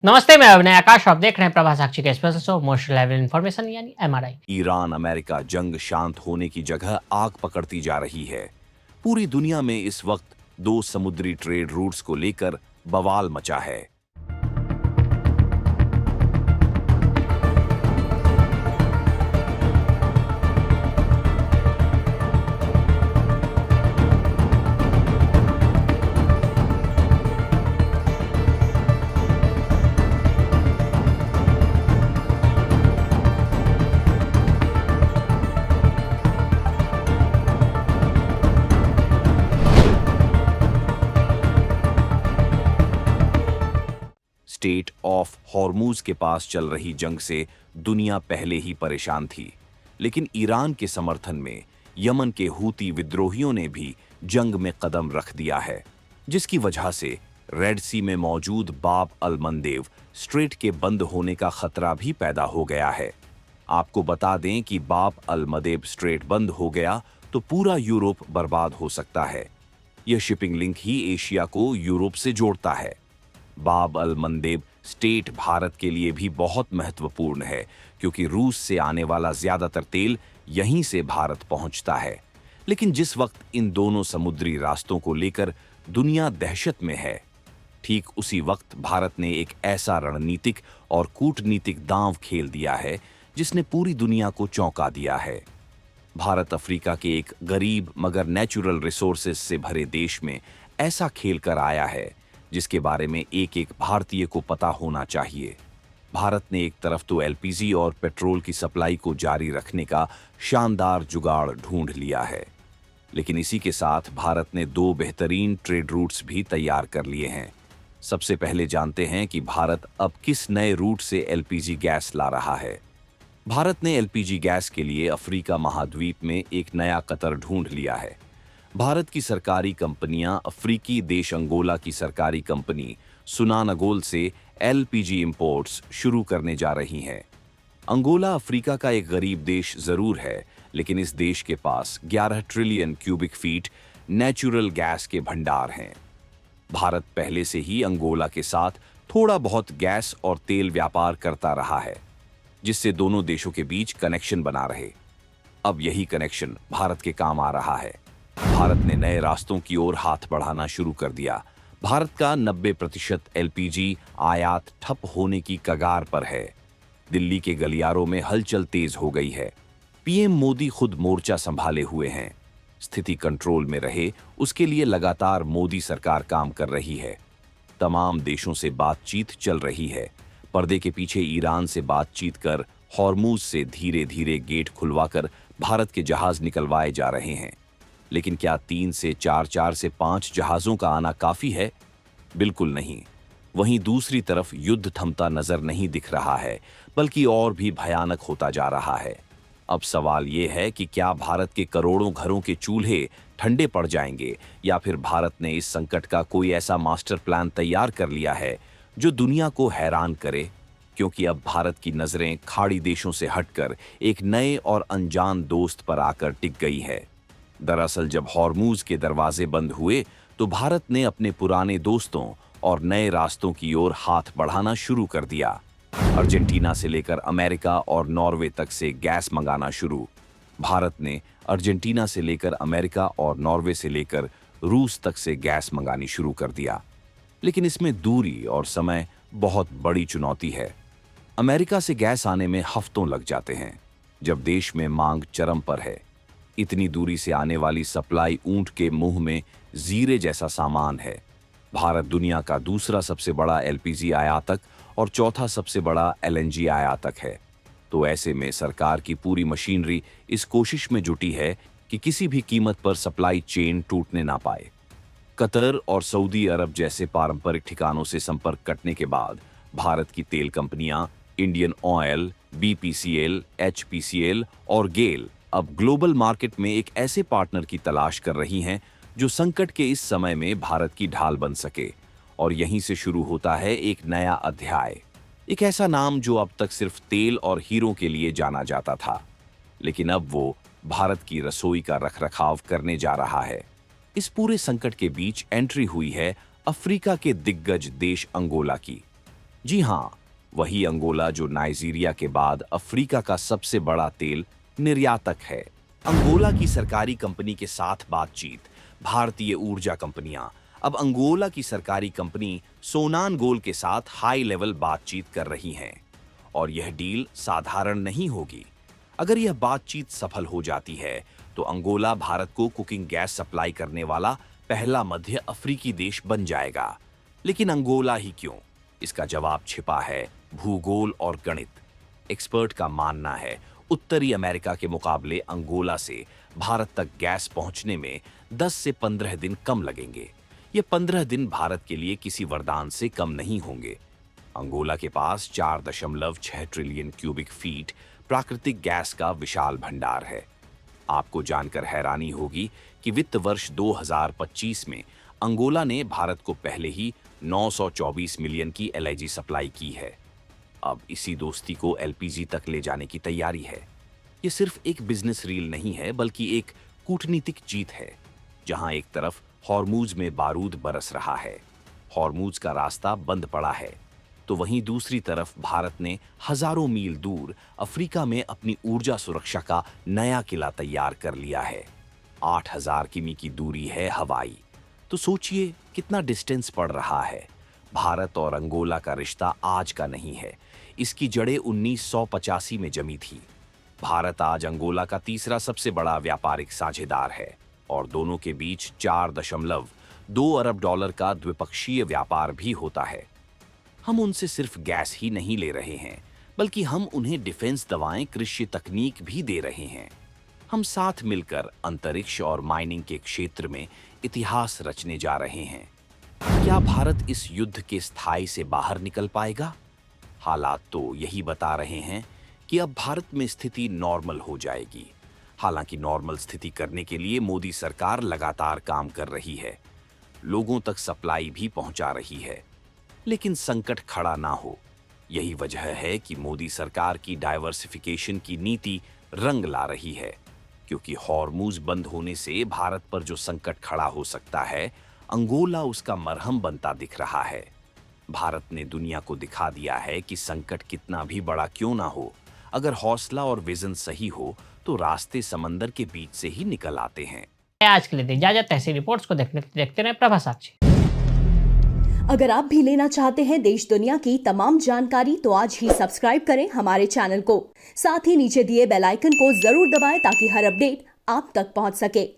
नमस्ते, मैं अभिनय आकाश। आप देख रहे हैं प्रभा साक्षी का special show most level information यानी एमआरआई। ईरान अमेरिका जंग शांत होने की जगह आग पकड़ती जा रही है। पूरी दुनिया में इस वक्त दो समुद्री ट्रेड रूट्स को लेकर बवाल मचा है। स्टेट ऑफ हॉर्मूज के पास चल रही जंग से दुनिया पहले ही परेशान थी, लेकिन ईरान के समर्थन में यमन के हूती विद्रोहियों ने भी जंग में कदम रख दिया है, जिसकी वजह से रेड सी में मौजूद बाब अल मंदेव स्ट्रेट के बंद होने का खतरा भी पैदा हो गया है। आपको बता दें कि बाब अल मंदेव स्ट्रेट बंद हो गया तो पूरा यूरोप बर्बाद हो सकता है। यह शिपिंग लिंक ही एशिया को यूरोप से जोड़ता है। बाब अल मंदेब स्टेट भारत के लिए भी बहुत महत्वपूर्ण है, क्योंकि रूस से आने वाला ज्यादातर तेल यहीं से भारत पहुंचता है। लेकिन जिस वक्त इन दोनों समुद्री रास्तों को लेकर दुनिया दहशत में है, ठीक उसी वक्त भारत ने एक ऐसा रणनीतिक और कूटनीतिक दांव खेल दिया है जिसने पूरी दुनिया को चौंका दिया है। भारत अफ्रीका के एक गरीब मगर नेचुरल रिसोर्सेज से भरे देश में ऐसा खेल कर आया है जिसके बारे में एक एक भारतीय को पता होना चाहिए। भारत ने एक तरफ तो एलपीजी और पेट्रोल की सप्लाई को जारी रखने का शानदार जुगाड़ ढूंढ लिया है, लेकिन इसी के साथ भारत ने दो बेहतरीन ट्रेड रूट्स भी तैयार कर लिए हैं। सबसे पहले जानते हैं कि भारत अब किस नए रूट से एलपीजी गैस ला रहा है। भारत ने एलपीजी गैस के लिए अफ्रीका महाद्वीप में एक नया कतर ढूंढ लिया है। भारत की सरकारी कंपनियां अफ्रीकी देश अंगोला की सरकारी कंपनी सुनानगोल से एलपीजी इंपोर्ट्स शुरू करने जा रही हैं। अंगोला अफ्रीका का एक गरीब देश जरूर है, लेकिन इस देश के पास 11 trillion cubic feet natural gas के भंडार हैं। भारत पहले से ही अंगोला के साथ थोड़ा बहुत गैस और तेल व्यापार करता रहा है, जिससे दोनों देशों के बीच कनेक्शन बना रहे। अब यही कनेक्शन भारत के काम आ रहा है। भारत ने नए रास्तों की ओर हाथ बढ़ाना शुरू कर दिया। भारत का 90% एलपीजी आयात ठप होने की कगार पर है। दिल्ली के गलियारों में हलचल तेज हो गई है। पीएम मोदी खुद मोर्चा संभाले हुए हैं। स्थिति कंट्रोल में रहे, उसके लिए लगातार मोदी सरकार काम कर रही है। तमाम देशों से बातचीत चल रही है। पर्दे के पीछे ईरान से बातचीत कर हॉर्मूज से धीरे धीरे गेट खुलवाकर भारत के जहाज निकलवाए जा रहे हैं। लेकिन क्या 3 से 4, 4 से 5 जहाजों का आना काफी है? बिल्कुल नहीं। वहीं दूसरी तरफ युद्ध थमता नजर नहीं दिख रहा है, बल्कि और भी भयानक होता जा रहा है। अब सवाल यह है कि क्या भारत के करोड़ों घरों के चूल्हे ठंडे पड़ जाएंगे, या फिर भारत ने इस संकट का कोई ऐसा मास्टर प्लान तैयार कर लिया है जो दुनिया को हैरान करे, क्योंकि अब भारत की नजरें खाड़ी देशों से हटकर एक नए और अनजान दोस्त पर आकर टिक गई है। दरअसल जब हॉर्मूज के दरवाजे बंद हुए तो भारत ने अपने पुराने दोस्तों और नए रास्तों की ओर हाथ बढ़ाना शुरू कर दिया। अर्जेंटीना से लेकर अमेरिका और नॉर्वे तक से गैस मंगाना शुरू। भारत ने अर्जेंटीना से लेकर अमेरिका और नॉर्वे से लेकर रूस तक से गैस मंगानी शुरू कर दिया। लेकिन इसमें दूरी और समय बहुत बड़ी चुनौती है। अमेरिका से गैस आने में हफ्तों लग जाते हैं, जब देश में मांग चरम पर है। इतनी दूरी से आने वाली सप्लाई ऊंट के मुंह में जीरे जैसा सामान है। भारत दुनिया का दूसरा सबसे बड़ा एलपीजी आयातक और चौथा सबसे बड़ा एलएनजी आयातक है। तो ऐसे में सरकार की पूरी मशीनरी इस कोशिश में जुटी है कि किसी भी कीमत पर सप्लाई चेन टूटने ना पाए। कतर और सऊदी अरब जैसे पारंपरिक ठिकानों से संपर्क कटने के बाद भारत की तेल कंपनियां इंडियन ऑयल, बीपीसीएल, एचपीसीएल और गेल अब ग्लोबल मार्केट में एक ऐसे पार्टनर की तलाश कर रही हैं जो संकट के इस समय में भारत की ढाल बन सके। और यहीं से शुरू होता है एक नया अध्याय। एक ऐसा नाम जो अब तक सिर्फ तेल और हीरों के लिए जाना जाता था, लेकिन अब वो भारत की रसोई का रखरखाव करने जा रहा है। इस पूरे संकट के बीच एंट्री हुई है अफ्रीका के दिग्गज देश अंगोला की। जी हाँ, वही अंगोला जो नाइजीरिया के बाद अफ्रीका का सबसे बड़ा तेल निर्यातक है। अंगोला की सरकारी कंपनी के साथ बातचीत। भारतीय ऊर्जा कंपनियां अब अंगोला की सरकारी कंपनी सोनानगोल के साथ हाई लेवल बातचीत कर रही हैं और यह डील साधारण नहीं होगी। अगर यह बातचीत सफल हो जाती है तो अंगोला भारत को कुकिंग गैस सप्लाई करने वाला पहला मध्य अफ्रीकी देश बन जाएगा। लेकिन अंगोला ही क्यों? इसका जवाब छिपा है भूगोल और गणित। एक्सपर्ट का मानना है उत्तरी अमेरिका के मुकाबले अंगोला से भारत तक गैस पहुंचने में 10 से 15 दिन कम लगेंगे। ये 15 दिन भारत के लिए किसी वरदान से कम नहीं होंगे। अंगोला के पास 4.6 ट्रिलियन क्यूबिक फीट प्राकृतिक गैस का विशाल भंडार है। आपको जानकर हैरानी होगी कि वित्त वर्ष 2025 में अंगोला ने भारत को पहले ही 924 मिलियन की एलआईजी सप्लाई की है। अब इसी दोस्ती को एलपीजी तक ले जाने की तैयारी है। ये सिर्फ एक बिजनेस रील नहीं है बल्कि एक कूटनीतिक जीत है। जहां एक तरफ हॉर्मूज में बारूद बरस रहा है, हॉर्मूज का रास्ता बंद पड़ा है, तो वहीं दूसरी तरफ भारत ने हजारों मील दूर अफ्रीका में अपनी ऊर्जा सुरक्षा का नया किला तैयार कर लिया है। 8000 किमी की दूरी है हवाई। तो सोचिए कितना डिस्टेंस पड़ रहा है। भारत और अंगोला का रिश्ता आज का नहीं है, इसकी जड़ें 1985 में जमी थी। भारत आज अंगोला का तीसरा सबसे बड़ा व्यापारिक साझेदार है और दोनों के बीच 4.2 अरब डॉलर का द्विपक्षीय व्यापार भी होता है। हम उनसे सिर्फ गैस ही नहीं ले रहे हैं, बल्कि हम उन्हें डिफेंस दवाएं, कृषि तकनीक भी दे रहे हैं। हम साथ मिलकर अंतरिक्ष और माइनिंग के क्षेत्र में इतिहास रचने जा रहे हैं। क्या भारत इस युद्ध के स्थाई से बाहर निकल पाएगा? हालात तो यही बता रहे हैं कि अब भारत में स्थिति नॉर्मल हो जाएगी। हालांकि नॉर्मल स्थिति करने के लिए मोदी सरकार लगातार काम कर रही है, लोगों तक सप्लाई भी पहुंचा रही है, लेकिन संकट खड़ा ना हो। यही वजह है कि मोदी सरकार की डाइवर्सिफिकेशन की नीति रंग ला रही है, क्योंकि हॉर्मूज बंद होने से भारत पर जो संकट खड़ा हो सकता है, अंगोला उसका मरहम बनता दिख रहा है। भारत ने दुनिया को दिखा दिया है कि संकट कितना भी बड़ा क्यों ना हो, अगर हौसला और विजन सही हो तो रास्ते समंदर के बीच से ही निकल आते हैं। आज के लिए दी इजाजत। ऐसी रिपोर्ट्स को देखते रहे प्रभा साक्षी। अगर आप भी लेना चाहते हैं देश दुनिया की तमाम जानकारी तो आज ही सब्सक्राइब करें हमारे चैनल को। साथ ही नीचे दिए बेल आइकन को जरूर दबाएं ताकि हर अपडेट आप तक पहुंच सके।